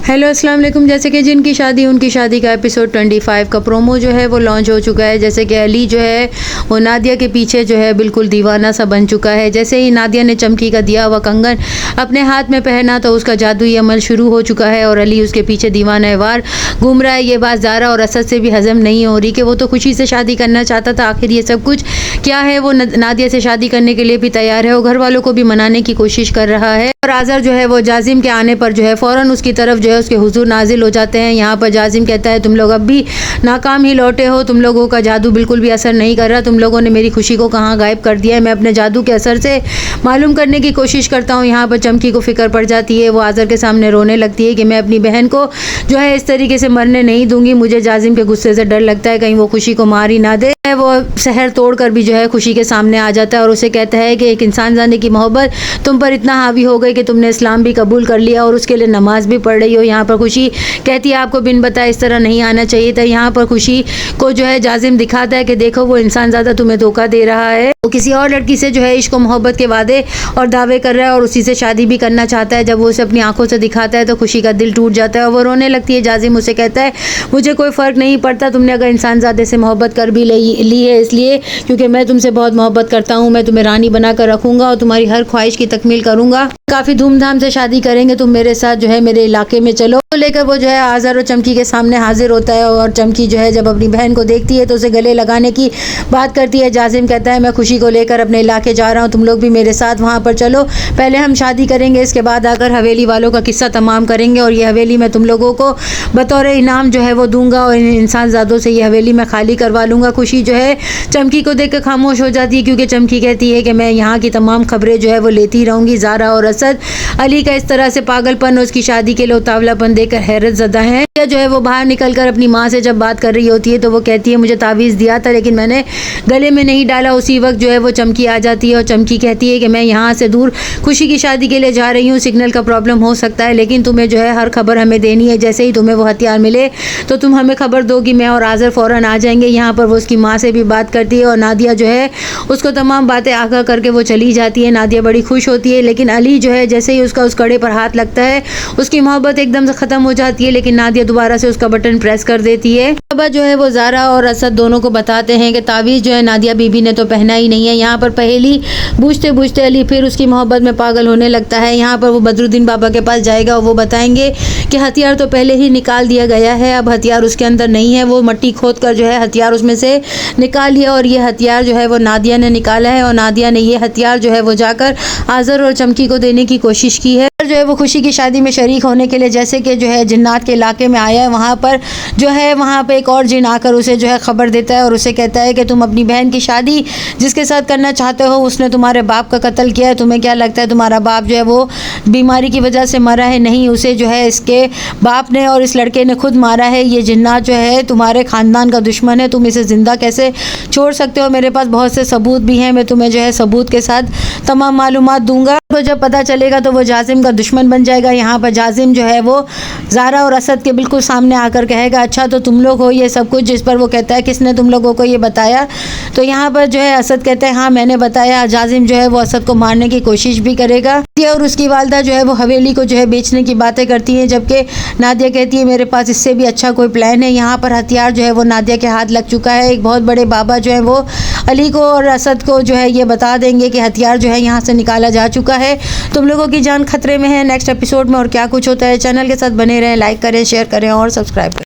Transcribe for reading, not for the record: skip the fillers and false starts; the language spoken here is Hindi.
हेलो अस्सलाम वालेकुम। जैसे कि जिनकी शादी उनकी शादी का एपिसोड 25 का प्रोमो जो है वो लॉन्च हो चुका है। जैसे कि अली जो है वो नादिया के पीछे जो है बिल्कुल दीवाना सा बन चुका है। जैसे ही नादिया ने चमकी का दिया हुआ कंगन अपने हाथ में पहना तो उसका जादुई अमल शुरू हो चुका है और अली उसके पीछे दीवाना वार घूम रहा है। ये बात ज़ारा और असद से भी हजम नहीं हो रही कि वो तो खुशी से शादी करना चाहता था, आखिर ये सब कुछ क्या है। वो नादिया से शादी करने के लिए भी तैयार है और घर वालों को भी मनाने की कोशिश कर रहा है। और आज़र जो है वो जाजिम के आने पर जो है फ़ौरन उसकी तरफ जो है उसके हुजूर नाजिल हो जाते हैं। यहाँ पर जाजिम कहता है तुम लोग अब भी नाकाम ही लौटे हो, तुम लोगों का जादू बिल्कुल भी असर नहीं कर रहा, तुम लोगों ने मेरी खुशी को कहाँ गायब कर दिया है। मैं अपने जादू के असर से मालूम करने की कोशिश करता हूँ। यहाँ पर चमकी को फिक्र पड़ जाती है, वो आज़र के सामने रोने लगती है कि मैं अपनी बहन को जो है इस तरीके से मरने नहीं दूंगी। मुझे जाजिम के गुस्से से डर लगता है कहीं वो खुशी को मार ही ना दे। वो शहर तोड़कर भी जो है खुशी के सामने आ जाता है और उसे कहता है कि एक इंसान जाने की मोहब्बत तुम पर इतना हावी हो गई कि तुमने इस्लाम भी कबूल कर लिया और उसके लिए नमाज भी पढ़ रही हो। यहाँ पर खुशी कहती है आपको बिन बताए इस तरह नहीं आना चाहिए था। यहाँ पर खुशी को जो है जाजिम दिखाता है कि देखो वो इंसान ज़्यादा तुम्हें धोखा दे रहा है, वो किसी और लड़की से जो है इश्क मोहब्बत के वादे और दावे कर रहा है और उसी से शादी भी करना चाहता है। जब वो उसे अपनी आंखों से दिखाता है तो खुशी का दिल टूट जाता है और वो रोने लगती है। जाजिम उसे कहता है मुझे कोई फ़र्क नहीं पड़ता तुमने अगर इंसान ज़्यादा से मोहब्बत कर भी ली है इसलिए क्योंकि मैं तुमसे बहुत मोहब्बत करता हूँ। मैं तुम्हें रानी बनाकर रखूँगा और तुम्हारी हर ख्वाहिश की तकमील करूँगा। काफ़ी धूमधाम से शादी करेंगे, तुम मेरे साथ जो है मेरे इलाके में चलो। तो लेकर वो जो है आज़र और चमकी के सामने हाजिर होता है और चमकी जो है जब अपनी बहन को देखती है तो उसे गले लगाने की बात करती है। जाजिम कहता है मैं खुशी को लेकर अपने इलाके जा रहा हूँ, तुम लोग भी मेरे साथ वहाँ पर चलो, पहले हम शादी करेंगे, इसके बाद आकर हवेली वालों का किस्सा तमाम करेंगे और ये हवेली मैं तुम लोगों को बतौर इनाम जो है वो दूंगा और इन इंसान ज़ादों से ये हवेली मैं खाली करवा लूँगा। खुशी जो है चमकी को देख कर खामोश हो जाती है क्योंकि चमकी कहती है कि मैं यहाँ की तमाम खबरें जो है वो लेती रहूँगी। ज़ारा और असद अली का इस तरह से पागलपन और उसकी शादी के लिए उतावलापन देखकर हैरत ज़दा है। जो है वो बाहर निकलकर अपनी माँ से जब बात कर रही होती है तो वो कहती है मुझे तावीज़ दिया था लेकिन मैंने गले में नहीं डाला। उसी वक्त जो है वो चमकी आ जाती है और चमकी कहती है कि मैं यहाँ से दूर खुशी की शादी के लिए जा रही हूँ, सिग्नल का प्रॉब्लम हो सकता है लेकिन तुम्हें जो है हर खबर हमें देनी है। जैसे ही तुम्हें वो हथियार मिले तो तुम हमें खबर दोगी, मैं और आज़र फ़ौरन आ जाएंगे। यहाँ पर वो उसकी माँ से भी बात करती है और नादिया जो है उसको तमाम बातें आगाह करके वो चली जाती है। नादिया बड़ी खुश होती है लेकिन अली जो है जैसे ही उसका उस कड़े पर हाथ लगता है उसकी मोहब्बत एकदम से ख़त्म हो जाती है। लेकिन नादिया दोबारा से उसका बटन प्रेस कर देती है। अब जो है वो ज़ारा और असद दोनों को बताते हैं कि तावीज़ जो है नादिया बीबी ने तो पहना ही नहीं है। यहाँ पर पहेली बूझते बूझते अली फिर उसकी मोहब्बत में पागल होने लगता है। यहाँ पर वो बदरुद्दीन बाबा के पास जाएगा और वो बताएंगे कि हथियार तो पहले ही निकाल दिया गया है, अब हथियार उसके अंदर नहीं है। वो मिट्टी खोद कर जो है हथियार उसमें से निकाल लिया और ये हथियार जो है वो नादिया ने निकाला है और नादिया ने ये हथियार जो है वो जाकर आज़र और चमकी को देने की कोशिश की है। जो है वो खुशी की शादी में शरीक होने के लिए जैसे कि जो है जिन्नात के इलाके में आया है, वहाँ पर जो है वहाँ पे एक और जिन आकर उसे जो है ख़बर देता है और उसे कहता है कि तुम अपनी बहन की शादी जिसके साथ करना चाहते हो उसने तुम्हारे बाप का कत्ल किया है। तुम्हें क्या लगता है तुम्हारा बाप जो है वो बीमारी की वजह से मरा है? नहीं, उसे जो है इसके बाप ने और इस लड़के ने खुद मारा है। ये जिन्नात जो है तुम्हारे ख़ानदान का दुश्मन है, तुम इसे ज़िंदा कैसे छोड़ सकते हो? मेरे पास बहुत से सबूत भी हैं, मैं तुम्हें जो है सबूत के साथ तमाम मालूमात दूंगा। तो जब पता चलेगा तो वो जाजिम का दुश्मन बन जाएगा। यहाँ पर जाजिम जो है वो ज़ारा और असद के बिल्कुल सामने आकर कहेगा अच्छा तो तुम लोग हो ये सब कुछ, जिस पर वो कहता है किसने तुम लोगों को ये बताया? तो यहाँ पर जो है असद कहते हैं हाँ मैंने बताया। जाजिम जो है वो असद को मारने की कोशिश भी करेगा और उसकी वालदा जो है वो हवेली को जो है बेचने की बातें करती हैं, जबकि नादिया कहती है मेरे पास इससे भी अच्छा कोई प्लान है। यहाँ पर हथियार जो है वो नादिया के हाथ लग चुका है। एक बहुत बड़े बाबा जो है वो अली को और असद को जो है ये बता देंगे कि हथियार जो है यहाँ से निकाला जा चुका है, तुम लोगों की जान खतरे में है। नेक्स्ट एपिसोड में और क्या कुछ होता है, चैनल के साथ बने रहें, लाइक करें, शेयर करें और सब्सक्राइब करें।